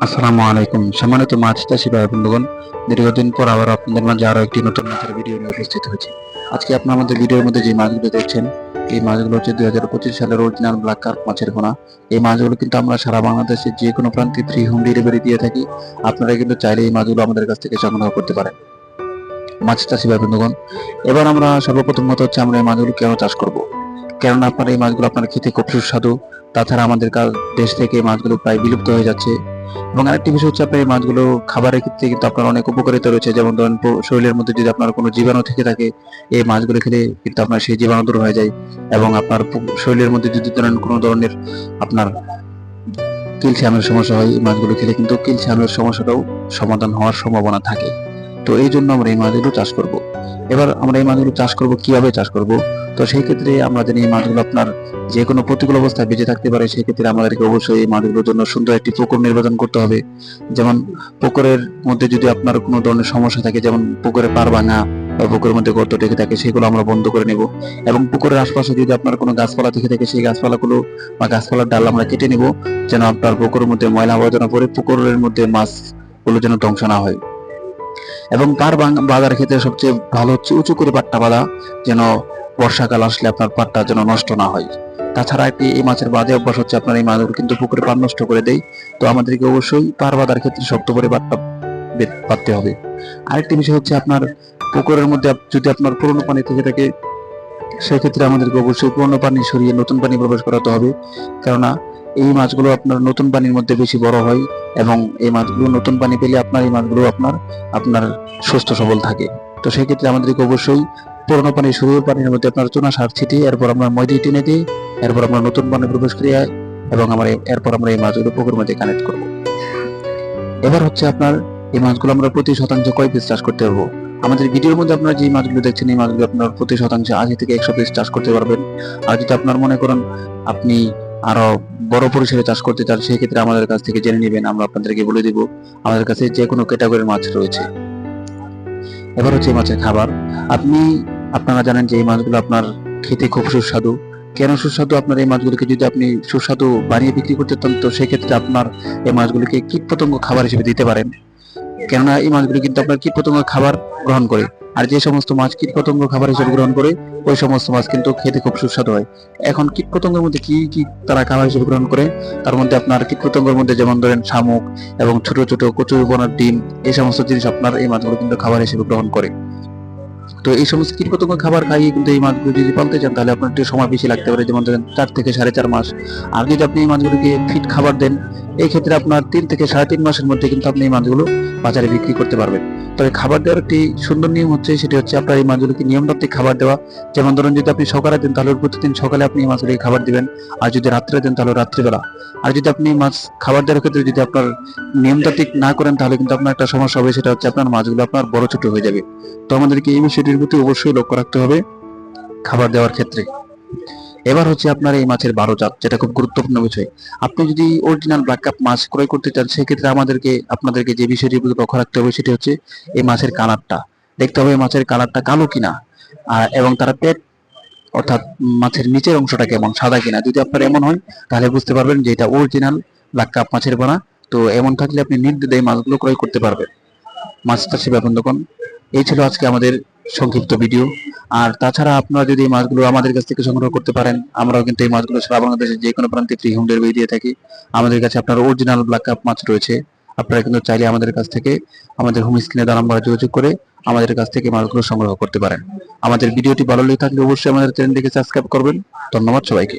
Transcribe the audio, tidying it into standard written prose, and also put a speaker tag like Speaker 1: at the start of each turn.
Speaker 1: আসসালামু আলাইকুম। সম্মানিত মাছ চাষী ভাই বন্ধুগণ, দীর্ঘদিন পর আবার আপনাদের মাঝে আরো একটি নতুন মাছের ভিডিও নিয়ে উপস্থিত হয়েছি। আজকে আপনার আমাদের ভিডিওর মধ্যে যে মাছগুলো দেখছেন, এই মাছগুলো হচ্ছে 2025 সালের অরিজিনাল ব্ল্যাক কার্প মাছের পোনা। এই মাছগুলো কিন্তু আমরা সারা বাংলাদেশের যে কোনো প্রান্তে ফ্রি হোম ডেলিভারি দিয়ে থাকি। আপনারা কিন্তু চাইলে এই মাছগুলো আমাদের কাছ থেকে সংগ্রহ করতে পারেন। মাছ চাষী ভাই বন্ধুগণ, এবার আমরা সর্বপ্রথম কথা হচ্ছে আমরা এই মাছগুলো কেন চাষ করব। কেননা আপনার এই মাছগুলো আপনার খেতে খুব সুস্বাদু। তাছাড়া আমাদের দেশ থেকে এই মাছগুলো প্রায় বিলুপ্ত হয়ে যাচ্ছে। এবং আরেকটি বিষয় হচ্ছে আপনার এই মাছগুলো খাবারের ক্ষেত্রে কিন্তু আপনার অনেক উপকারিতা রয়েছে। যেমন ধরেন শরীরের মধ্যে যদি আপনার কোনো জীবাণু থেকে থাকে, এই মাছগুলো খেলে কিন্তু আপনার সেই জীবাণু দূর হয়ে যায়। এবং আপনার শরীরের মধ্যে যদি ধরেন কোনো ধরনের আপনার ক্যালসিয়ামের সমস্যা হয়, এই মাছগুলো খেলে কিন্তু ক্যালসিয়ামের সমস্যাটাও সমাধান হওয়ার সম্ভাবনা থাকে। তো এই জন্য আমরা এই মাছগুলো চাষ করব। এবার আমরা এই মাছগুলো চাষ করব, কিভাবে চাষ করব? তো সেই ক্ষেত্রে আমরা জানি এই মাছগুলো আপনার যে কোনো প্রতিকূল অবস্থায় বেঁচে থাকতে পারে। সেই ক্ষেত্রে আমাদেরকে অবশ্যই এই মাছগুলোর জন্য সুন্দর একটি পুকুর নির্বাচন করতে হবে। যেমন পুকুরের মধ্যে যদি আপনার কোনো ধরনের সমস্যা থাকে, যেমন পুকুরে পার ভাঙা বা পুকুরের মধ্যে গর্ত টেকে থাকে, সেগুলো আমরা বন্ধ করে নেব। এবং পুকুরের আশপাশে যদি আপনার কোনো গাছপালা থেকে থাকে, সেই গাছপালাগুলো বা গাছপালার ডাল আমরা কেটে নেব, যেন আপনার পুকুরের মধ্যে ময়লা আবর্জনা পড়ে পুকুরের মধ্যে মাছগুলো যেন ধ্বংস না হয়। এবং পার বাঁধার ক্ষেত্রে সবচেয়ে ভালো হচ্ছে উঁচু করে পাটটা বাঁধা, যেন বর্ষাকাল আসলে আপনার পাটটা যেন নষ্ট না হয়। তাছাড়া একটি এই মাছের বাজে অভ্যাস হচ্ছে আপনার এই মাছগুলো কিন্তু পুকুরে পার নষ্ট করে দেয়। তো আমাদেরকে অবশ্যই পার বাঁধার ক্ষেত্রে শক্ত করে পাটটা বাঁধতে হবে। আরেকটি বিষয় হচ্ছে আপনার পুকুরের মধ্যে যদি আপনার পুরনো পানি থেকে থাকে, সেক্ষেত্রে আমাদেরকে অবশ্যই পুরনো পানি সরিয়ে নতুন পানি প্রবেশ করাতে হবে। কেননা এই মাছগুলো আপনার নতুন পানির মধ্যে বেশি বড় হয়। এবং এই মাছগুলো নতুন পানি পেলে আপনার এই মাছগুলো আপনার আপনার সুস্থ সবল থাকে। তো সেই ক্ষেত্রে আমাদেরকে অবশ্যই পুরনো পানি সরিয়ে পানির মধ্যে আপনার চুনা সার ছিটিয়ে, এরপর আমরা ময়দি টেনে দিই, এরপর আমরা নতুন পানি প্রবেশ করিয়ে, এবং এরপর আমরা এই মাছগুলো পুকুরের মধ্যে কানেক্ট করব। এবার হচ্ছে আপনার এই মাছগুলো আমরা প্রতি শতাংশে কয় পিস চাষ করতে পারবো। আমাদের ভিডিওর মধ্যে আপনারা যে মাছগুলো দেখছেন, এই মাছগুলো আপনার প্রতি শতাংশে 80 থেকে 100 পিস চাষ করতে পারবেন। আর যদি আপনার মনে করেন আপনি আরো বড় পরিসরে চাষ করতে চান, সেই ক্ষেত্রে আমাদের কাছ থেকে জেনে নেবেন, আমরা আপনাদেরকে বলে দিব আমাদের কাছে যে কোনো ক্যাটাগরির মাছ রয়েছে। এবার হচ্ছে এই মাছের খাবার। আপনারা জানেন যে এই মাছগুলো আপনার খেতে খুব সুস্বাদু। কেন সুস্বাদু? আপনার এই মাছগুলোকে যদি আপনি সুস্বাদু বানিয়ে বিক্রি করতে চান, তো সেক্ষেত্রে আপনার এই মাছগুলোকে কীটপতঙ্গ খাবার হিসেবে দিতে পারেন। কেননা এই মাছগুলো কিন্তু আপনার কীটপতঙ্গ খাবার গ্রহণ করে। আর যে সমস্ত মাছ কীটপতঙ্গ খাবার হিসেবে গ্রহণ করে, ওই সমস্ত মাছ কিন্তু খেতে খুব সুস্বাদু হয়। এখন কীটপতঙ্গের মধ্যে কি কি তারা খাবার হিসেবে গ্রহণ করে? তার মধ্যে আপনার কীটপতঙ্গের মধ্যে যেমন ধরেন শামুক এবং ছোট ছোট কচুরিপানার ডিম, এই সমস্ত জিনিস আপনার এই মাছগুলো কিন্তু খাবার হিসেবে গ্রহণ করে। তো এই সমস্ত কীটপতঙ্গ খাবার খাইয়ে কিন্তু এই মাছগুলো যদি পালতে চান, তাহলে আপনার একটু সময় বেশি লাগতে পারে, যেমন ধরেন 4 থেকে 4.5 মাস। আর যদি আপনি এই মাছগুলোকে ফিট খাবার দেন, এই ক্ষেত্রে আপনার 3 থেকে 3.5 মাসের মধ্যে কিন্তু আপনি এই মাছগুলো বাজারে বিক্রি করতে পারবেন। তবে খাবার দেওয়ার একটি সুন্দর নিয়ম হচ্ছে, সেটি হচ্ছে আপনার এই মাছগুলোকে নিয়মতান্ত্রিক খাবার দেওয়া। যেমন ধরুন, যদি আপনি সকালে দেন, তাহলে প্রতিদিন সকালে আপনি এই মাছগুলোকে খাবার দিবেন। আর যদি রাত্রে দেন, তাহলে রাত্রিবেলা। আর যদি আপনি মাছ খাবার দেওয়ার ক্ষেত্রে যদি আপনার নিয়মতান্ত্রিক না করেন, তাহলে কিন্তু আপনার একটা সমস্যা হবে, সেটা হচ্ছে আপনার মাছগুলো আপনার বড় ছোট হয়ে যাবে। তো আমাদেরকে এই বিষয়টির প্রতি অবশ্যই লক্ষ্য রাখতে হবে খাবার দেওয়ার ক্ষেত্রে। এবার হচ্ছে আপনার এই মাছের বারোজাত, যেটা খুব গুরুত্বপূর্ণ বিষয়। আপনি যদি অরিজিনাল ব্ল্যাক কাপ মাছ ক্রয় করতে চান, সেক্ষেত্রে আপনাদেরকে যে বিষয়টির প্রতি লক্ষ্য রাখতে হবে, সেটি হচ্ছে এই মাছের কালারটা দেখতে হবে, মাছের কালারটা কালো কিনা। এবং তারা পেট, অর্থাৎ মাছের নিচের অংশটা কেমন, সাদা কিনা। যদি আপনার এমন হয়, তাহলে বুঝতে পারবেন যে এটা অরিজিনাল ব্ল্যাক কাপ মাছের পোনা। তো এমন থাকলে আপনি নির্দ্বিধায় মাছগুলো ক্রয় করতে পারবেন। মাছ চাষি ব্যাপন। এই ছিল আজকে আমাদের সংক্ষিপ্ত ভিডিও। আর তাছাড়া আপনারা যদি এই মাছগুলো আমাদের কাছ থেকে সংগ্রহ করতে পারেন, আমরাও কিন্তু এই মাছগুলো সারা বাংলাদেশের যে কোনো প্রান্তে ফ্রি হোম ডেলিভারি দিয়ে থাকি। আমাদের কাছে আপনার অরিজিনাল ব্ল্যাক কাপ মাছ রয়েছে। আপনারা কিন্তু চাইলে আমাদের কাছ থেকে আমাদের হোম স্ক্রিনে দেওয়া নাম্বারে যোগাযোগ করে আমাদের কাছ থেকে মাছগুলো সংগ্রহ করতে পারেন। আমাদের ভিডিওটি ভালো লেগে থাকলে অবশ্যই আমাদের চ্যানেলটিকে সাবস্ক্রাইব করবেন। ধন্যবাদ সবাইকে।